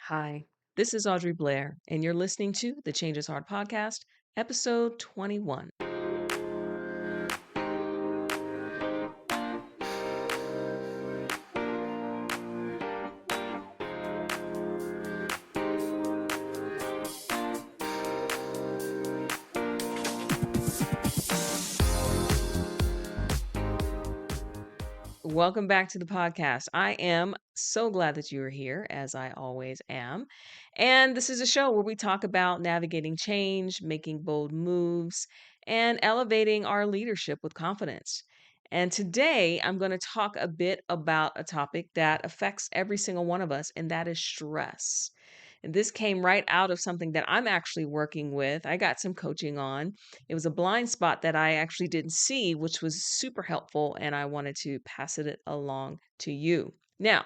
Hi, this is Audrey Blair, and you're listening to the Change is Hard podcast, episode 21. Welcome back to the podcast. I am so glad that you are here, as I always am. And this is a show where we talk about navigating change, making bold moves, and elevating our leadership with confidence. And today I'm going to talk a bit about a topic that affects every single one of us, and that is stress. And this came right out of something that I'm actually working with. I got some coaching on. It was a blind spot that I actually didn't see, which was super helpful, and I wanted to pass it along to you. Now,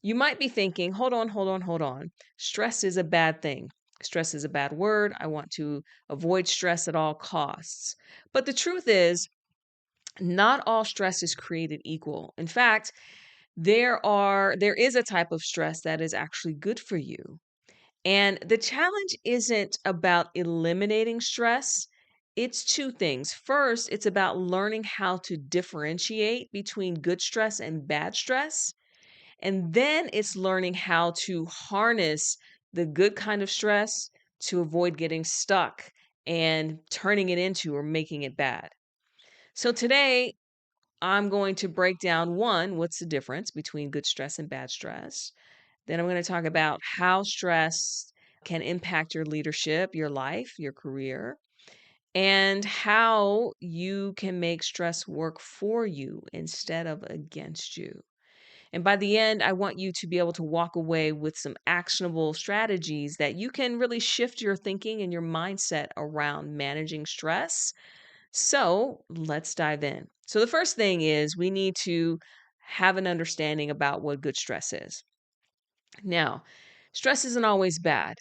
you might be thinking, hold on. Stress is a bad thing. Stress is a bad word. I want to avoid stress at all costs. But the truth is, not all stress is created equal. In fact, there is a type of stress that is actually good for you. And the challenge isn't about eliminating stress. It's two things. First, it's about learning how to differentiate between good stress and bad stress. And then it's learning how to harness the good kind of stress to avoid getting stuck and turning it into or making it bad. So today, I'm going to break down one, what's the difference between good stress and bad stress? Then I'm going to talk about how stress can impact your leadership, your life, your career, and how you can make stress work for you instead of against you. And by the end, I want you to be able to walk away with some actionable strategies that you can really shift your thinking and your mindset around managing stress. So let's dive in. So, the first thing is we need to have an understanding about what good stress is. Now, stress isn't always bad.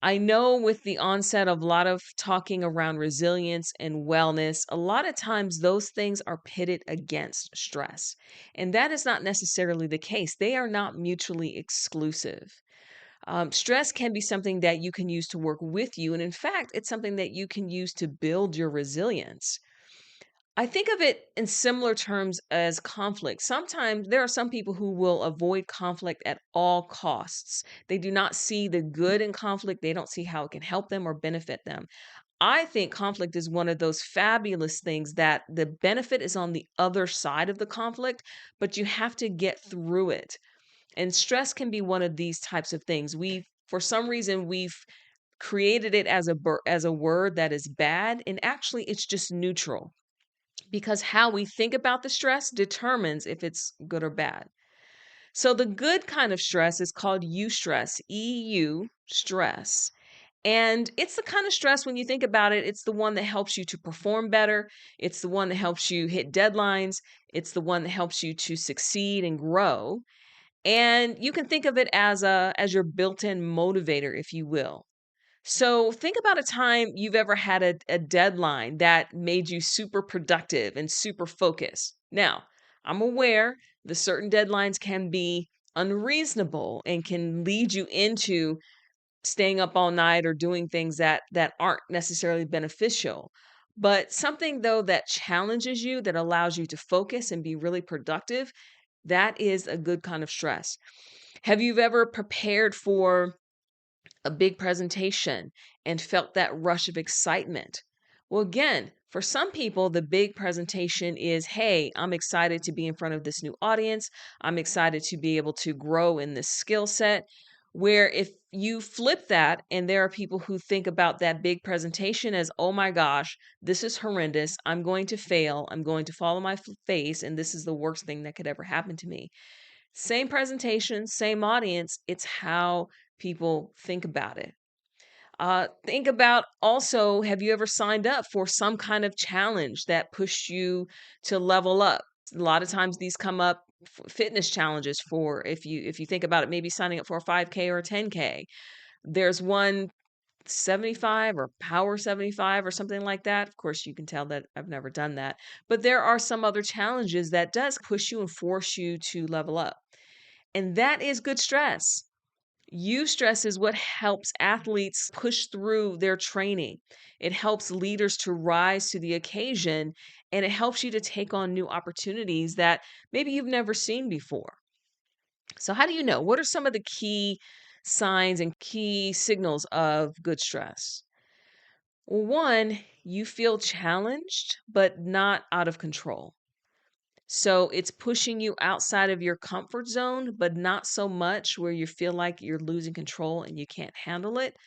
I know with the onset of a lot of talking around resilience and wellness, a lot of times those things are pitted against stress. And that is not necessarily the case. They are not mutually exclusive. Stress can be something that you can use to work with you. And in fact, it's something that you can use to build your resilience. I think of it in similar terms as conflict. Sometimes there are some people who will avoid conflict at all costs. They do not see the good in conflict, they don't see how it can help them or benefit them. I think conflict is one of those fabulous things that the benefit is on the other side of the conflict, but you have to get through it. And stress can be one of these types of things. For some reason, we've created it as as a word that is bad, and actually it's just neutral because how we think about the stress determines if it's good or bad. So the good kind of stress is called eustress, EU stress. And it's the kind of stress when you think about it, it's the one that helps you to perform better. It's the one that helps you hit deadlines. It's the one that helps you to succeed and grow. And you can think of it as your built-in motivator, if you will. So think about a time you've ever had a deadline that made you super productive and super focused. Now, I'm aware the certain deadlines can be unreasonable and can lead you into staying up all night or doing things that aren't necessarily beneficial. But something though that challenges you, that allows you to focus and be really productive, that is a good kind of stress. Have you ever prepared for a big presentation and felt that rush of excitement? Well, again, for some people, the big presentation is, hey, I'm excited to be in front of this new audience. I'm excited to be able to grow in this skill set. Where if you flip that, and there are people who think about that big presentation as, oh my gosh, this is horrendous. I'm going to fail. I'm going to fall on my face. And this is the worst thing that could ever happen to me. Same presentation, same audience. It's how people think about it. Think about also, have you ever signed up for some kind of challenge that pushed you to level up? A lot of times these come up fitness challenges for if you think about it, maybe signing up for a 5K or a 10K. There's one 75 or power 75 or something like that. Of course, you can tell that I've never done that. But there are some other challenges that does push you and force you to level up. And that is good stress. Eustress is what helps athletes push through their training. It helps leaders to rise to the occasion, and it helps you to take on new opportunities that maybe you've never seen before. So, how do you know? What are some of the key signs and key signals of good stress? Well, one, you feel challenged, but not out of control. So it's pushing you outside of your comfort zone, but not so much where you feel like you're losing control and you can't handle it.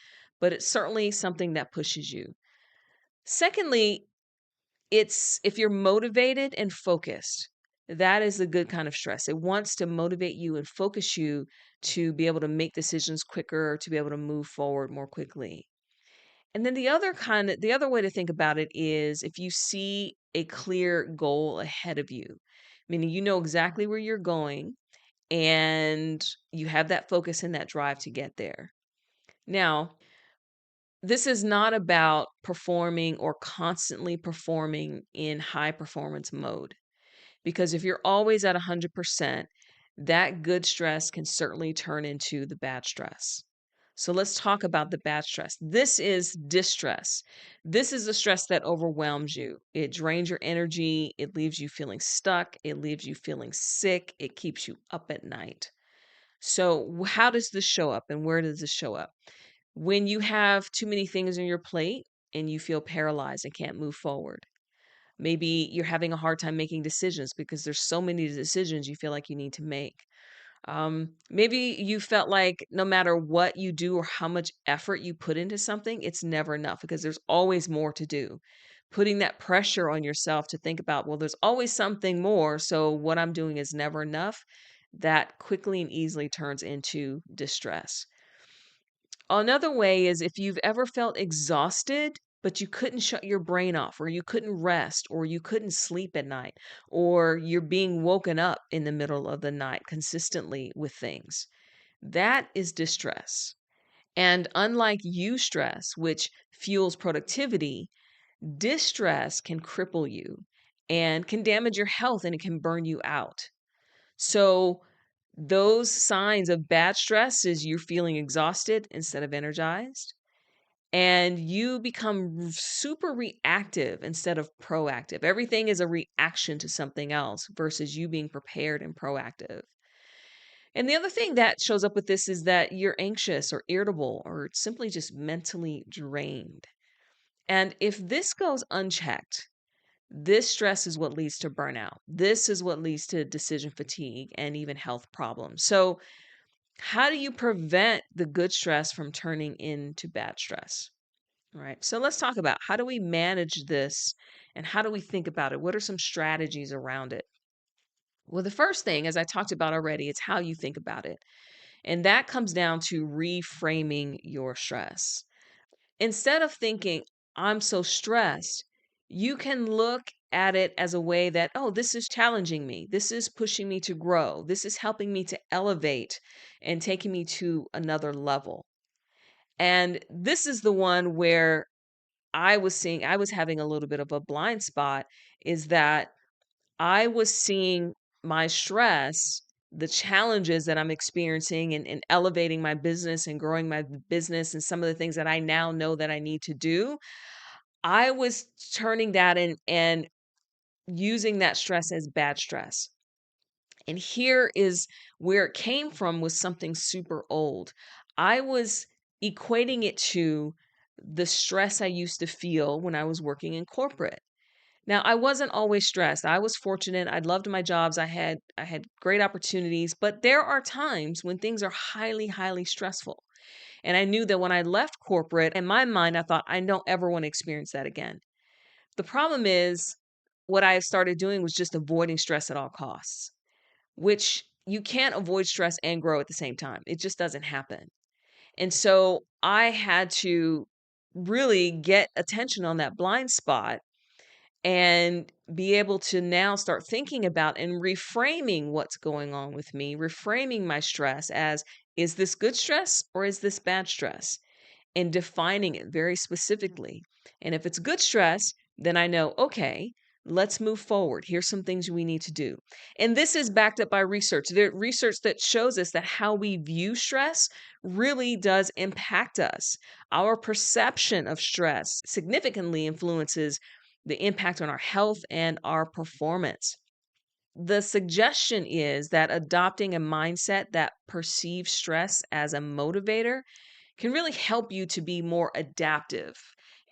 But it's certainly something that pushes you. Secondly, it's if you're motivated and focused, that is a good kind of stress. It wants to motivate you and focus you to be able to make decisions quicker, to be able to move forward more quickly. And then the other way to think about it is if you see a clear goal ahead of you, meaning you know exactly where you're going and you have that focus and that drive to get there. Now, this is not about performing or constantly performing in high performance mode. Because if you're always at 100%, that good stress can certainly turn into the bad stress. So let's talk about the bad stress. This is distress. This is the stress that overwhelms you. It drains your energy. It leaves you feeling stuck. It leaves you feeling sick. It keeps you up at night. So, how does this show up and where does this show up? When you have too many things on your plate and you feel paralyzed and can't move forward. Maybe you're having a hard time making decisions because there's so many decisions you feel like you need to make. Maybe you felt like no matter what you do or how much effort you put into something, it's never enough because there's always more to do. Putting that pressure on yourself to think about, well, there's always something more. So what I'm doing is never enough. That quickly and easily turns into distress. Another way is if you've ever felt exhausted, but you couldn't shut your brain off, or you couldn't rest, or you couldn't sleep at night, or you're being woken up in the middle of the night consistently with things. That is distress. And unlike eustress, which fuels productivity, distress can cripple you and can damage your health and it can burn you out. So, those signs of bad stress is you're feeling exhausted instead of energized, and you become super reactive instead of proactive. Everything is a reaction to something else versus you being prepared and proactive. And the other thing that shows up with this is that you're anxious or irritable or simply just mentally drained. And if this goes unchecked, this stress is what leads to burnout. This is what leads to decision fatigue and even health problems. So, how do you prevent the good stress from turning into bad stress? All right. So, let's talk about how do we manage this and how do we think about it? What are some strategies around it? Well, the first thing, as I talked about already, it's how you think about it. And that comes down to reframing your stress. Instead of thinking, I'm so stressed, you can look at it as a way that, oh, this is challenging me. This is pushing me to grow. This is helping me to elevate and taking me to another level. And this is the one where I was having a little bit of a blind spot is that I was seeing my stress, the challenges that I'm experiencing and elevating my business and growing my business and some of the things that I now know that I need to do. I was turning that and using that stress as bad stress. And here is where it came from was something super old. I was equating it to the stress I used to feel when I was working in corporate. Now, I wasn't always stressed. I was fortunate. I loved my jobs. I had great opportunities, but there are times when things are highly, highly stressful. And I knew that when I left corporate, in my mind, I thought I don't ever want to experience that again. The problem is what I started doing was just avoiding stress at all costs, which you can't avoid stress and grow at the same time. It just doesn't happen. And so I had to really get attention on that blind spot and be able to now start thinking about and reframing what's going on with me, reframing my stress as is this good stress or is this bad stress? And defining it very specifically. And if it's good stress, then I know, okay, Let's move forward. Here's some things we need to do. And this is backed up by research. There research that shows us that how we view stress really does impact us. Our perception of stress significantly influences the impact on our health and our performance. The suggestion is that adopting a mindset that perceives stress as a motivator can really help you to be more adaptive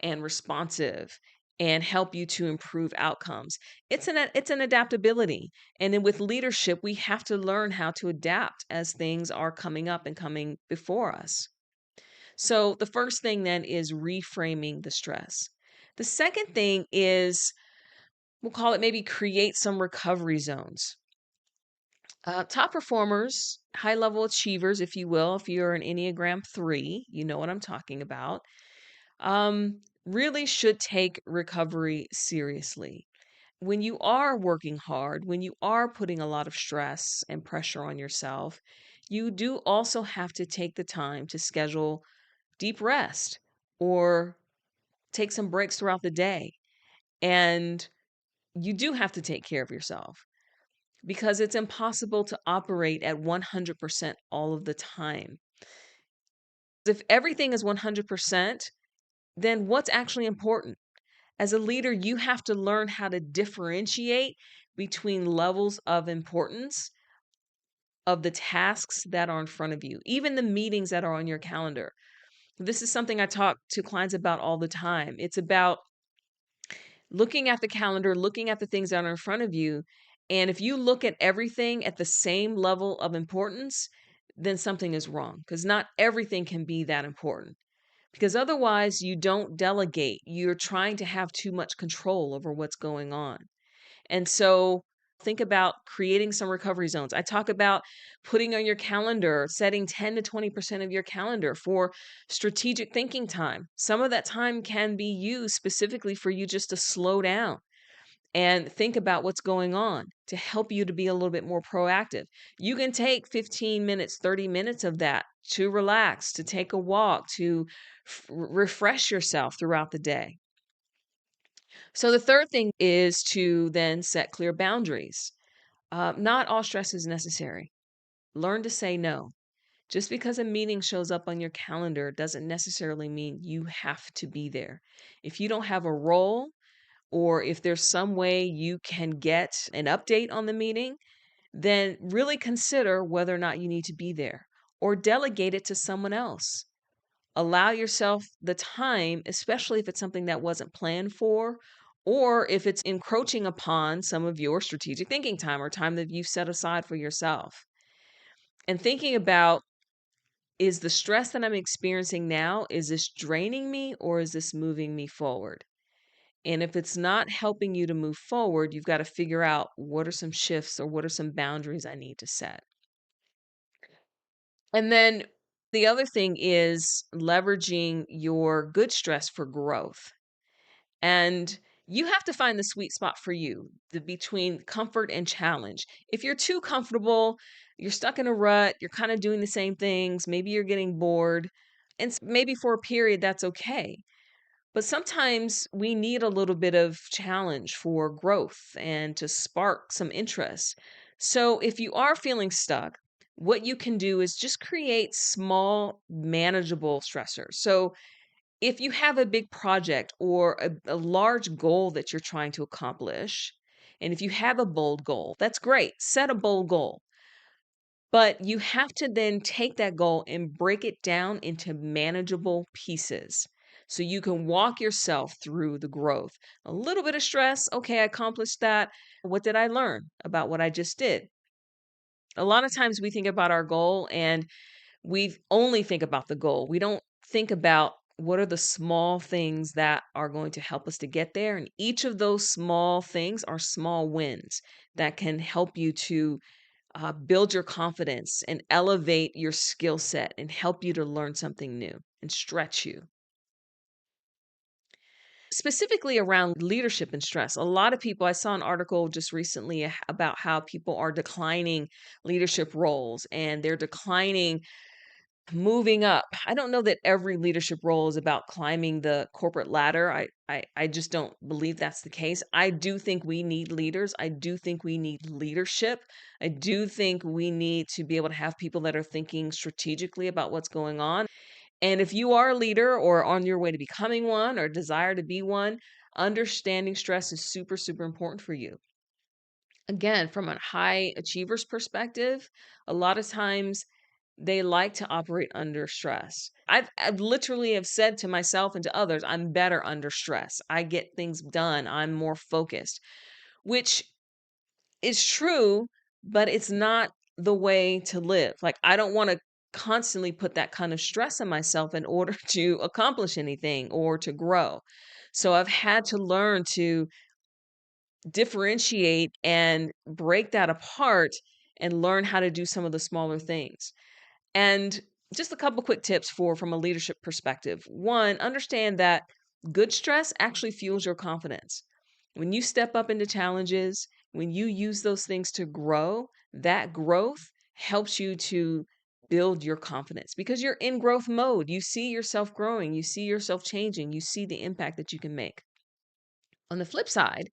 and responsive and help you to improve outcomes. It's an adaptability. And then with leadership, we have to learn how to adapt as things are coming up and coming before us. So the first thing then is reframing the stress. The second thing is, we'll call it, maybe create some recovery zones. Top performers, high level achievers, if you will, if you're an Enneagram 3, you know what I'm talking about, really should take recovery seriously. When you are working hard, when you are putting a lot of stress and pressure on yourself, you do also have to take the time to schedule deep rest or take some breaks throughout the day. And you do have to take care of yourself because it's impossible to operate at 100% all of the time. If everything is 100%, then what's actually important? As a leader, you have to learn how to differentiate between levels of importance of the tasks that are in front of you, even the meetings that are on your calendar. This is something I talk to clients about all the time. It's about looking at the calendar, looking at the things that are in front of you. And if you look at everything at the same level of importance, then something is wrong because not everything can be that important. Because otherwise, you don't delegate. You're trying to have too much control over what's going on. And so think about creating some recovery zones. I talk about putting on your calendar, setting 10 to 20% of your calendar for strategic thinking time. Some of that time can be used specifically for you just to slow down and think about what's going on to help you to be a little bit more proactive. You can take 15 minutes, 30 minutes of that to relax, to take a walk, to refresh yourself throughout the day. So the third thing is to then set clear boundaries. Not all stress is necessary. Learn to say no. Just because a meeting shows up on your calendar doesn't necessarily mean you have to be there. If you don't have a role, or if there's some way you can get an update on the meeting, then really consider whether or not you need to be there or delegate it to someone else. Allow yourself the time, especially if it's something that wasn't planned for, or if it's encroaching upon some of your strategic thinking time or time that you've set aside for yourself. And thinking about, is the stress that I'm experiencing now, is this draining me or is this moving me forward? And if it's not helping you to move forward, you've got to figure out what are some shifts or what are some boundaries I need to set. And then the other thing is leveraging your good stress for growth. And you have to find the sweet spot for you, between comfort and challenge. If you're too comfortable, you're stuck in a rut, you're kind of doing the same things, maybe you're getting bored, and maybe for a period that's okay. But sometimes we need a little bit of challenge for growth and to spark some interest. So if you are feeling stuck, what you can do is just create small, manageable stressors. So if you have a big project or a large goal that you're trying to accomplish, and if you have a bold goal, that's great. Set a bold goal. But you have to then take that goal and break it down into manageable pieces so you can walk yourself through the growth. A little bit of stress. Okay, I accomplished that. What did I learn about what I just did? A lot of times we think about our goal and we only think about the goal. We don't think about what are the small things that are going to help us to get there. And each of those small things are small wins that can help you to build your confidence and elevate your skill set and help you to learn something new and stretch you. Specifically around leadership and stress, a lot of people, I saw an article just recently about how people are declining leadership roles and they're declining moving up. I don't know that every leadership role is about climbing the corporate ladder. I just don't believe that's the case. I do think we need leaders. I do think we need leadership. I do think we need to be able to have people that are thinking strategically about what's going on. And if you are a leader or on your way to becoming one or desire to be one, understanding stress is super, super important for you. Again, from a high achiever's perspective, a lot of times they like to operate under stress. I've literally have said to myself and to others, I'm better under stress. I get things done. I'm more focused, which is true, but it's not the way to live. Like I don't want to constantly put that kind of stress on myself in order to accomplish anything or to grow. So I've had to learn to differentiate and break that apart and learn how to do some of the smaller things. And just a couple quick tips for from a leadership perspective. One, understand that good stress actually fuels your confidence. When you step up into challenges, when you use those things to grow, that growth helps you to build your confidence because you're in growth mode. You see yourself growing, you see yourself changing, you see the impact that you can make. On the flip side,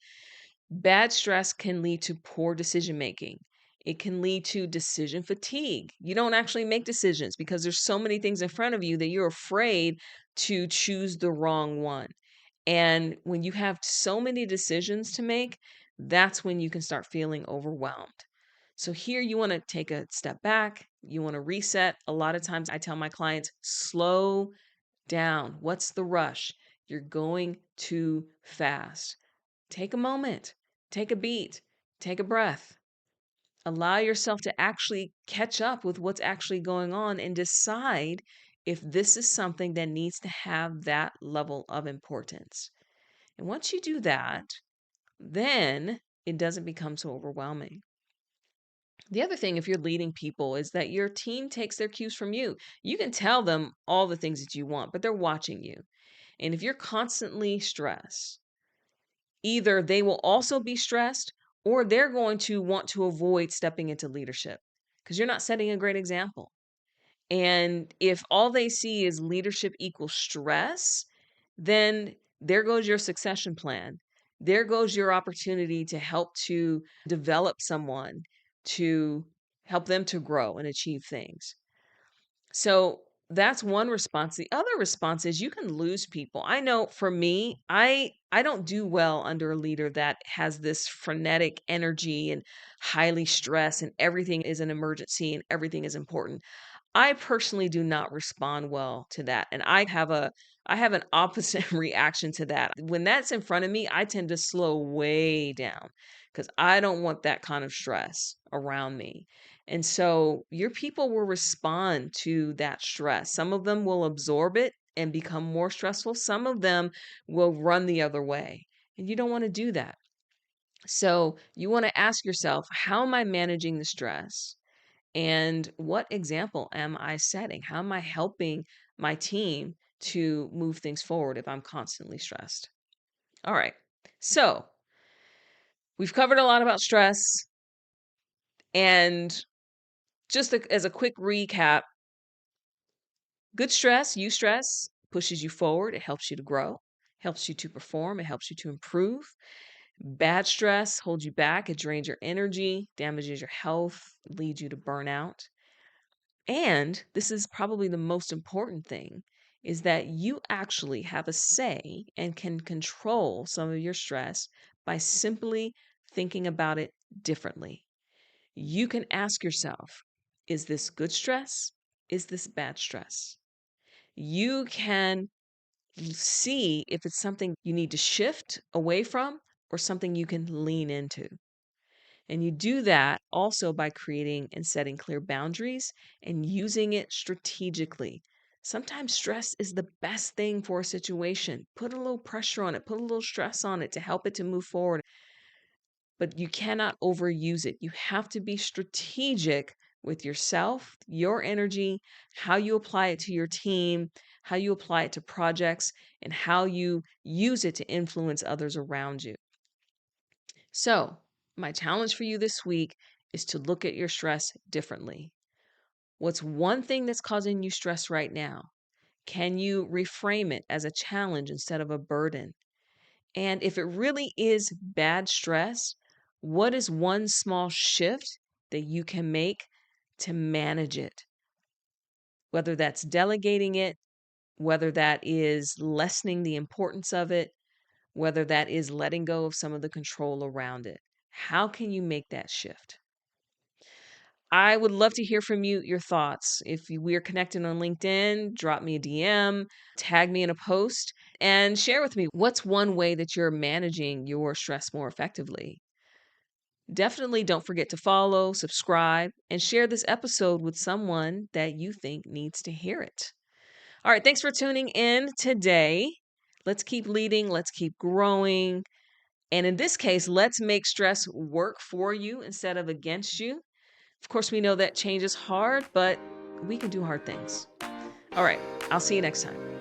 bad stress can lead to poor decision making. It can lead to decision fatigue. You don't actually make decisions because there's so many things in front of you that you're afraid to choose the wrong one. And when you have so many decisions to make, that's when you can start feeling overwhelmed. So here you want to take a step back, you want to reset. A lot of times I tell my clients, slow down. What's the rush? You're going too fast. Take a moment, take a beat, take a breath. Allow yourself to actually catch up with what's actually going on and decide if this is something that needs to have that level of importance. And once you do that, then it doesn't become so overwhelming. The other thing, if you're leading people, is that your team takes their cues from you. You can tell them all the things that you want, but they're watching you. And if you're constantly stressed, either they will also be stressed or they're going to want to avoid stepping into leadership because you're not setting a great example. And if all they see is leadership equals stress, then there goes your succession plan. There goes your opportunity to help to develop someone, to help them to grow and achieve things. So that's one response. The other response is you can lose people. I know for me, I don't do well under a leader that has this frenetic energy and highly stressed and everything is an emergency and everything is important. I personally do not respond well to that. And I have an opposite reaction to that. When that's in front of me, I tend to slow way down because I don't want that kind of stress around me. And so your people will respond to that stress. Some of them will absorb it and become more stressful. Some of them will run the other way. And you don't want to do that. So you want to ask yourself, how am I managing the stress? And what example am I setting? How am I helping my team to move things forward if I'm constantly stressed? All right. So we've covered a lot about stress. And just as a quick recap, good stress, eustress, pushes you forward. It helps you to grow, helps you to perform, it helps you to improve. Bad stress holds you back. It drains your energy, damages your health, leads you to burnout. And this is probably the most important thing is that you actually have a say and can control some of your stress by simply thinking about it differently. You can ask yourself, is this good stress? Is this bad stress? You can see if it's something you need to shift away from or something you can lean into. And you do that also by creating and setting clear boundaries and using it strategically. Sometimes stress is the best thing for a situation. Put a little pressure on it, put a little stress on it to help it to move forward. But you cannot overuse it. You have to be strategic with yourself, your energy, how you apply it to your team, how you apply it to projects, and how you use it to influence others around you. So, my challenge for you this week is to look at your stress differently. What's one thing that's causing you stress right now? Can you reframe it as a challenge instead of a burden? And if it really is bad stress, what is one small shift that you can make to manage it? Whether that's delegating it, whether that is lessening the importance of it, whether that is letting go of some of the control around it. How can you make that shift? I would love to hear from you, your thoughts. If we're connected on LinkedIn, drop me a DM, tag me in a post, and share with me what's one way that you're managing your stress more effectively. Definitely don't forget to follow, subscribe, and share this episode with someone that you think needs to hear it. All right, thanks for tuning in today. Let's keep leading, let's keep growing. And in this case, let's make stress work for you instead of against you. Of course, we know that change is hard, but we can do hard things. All right, I'll see you next time.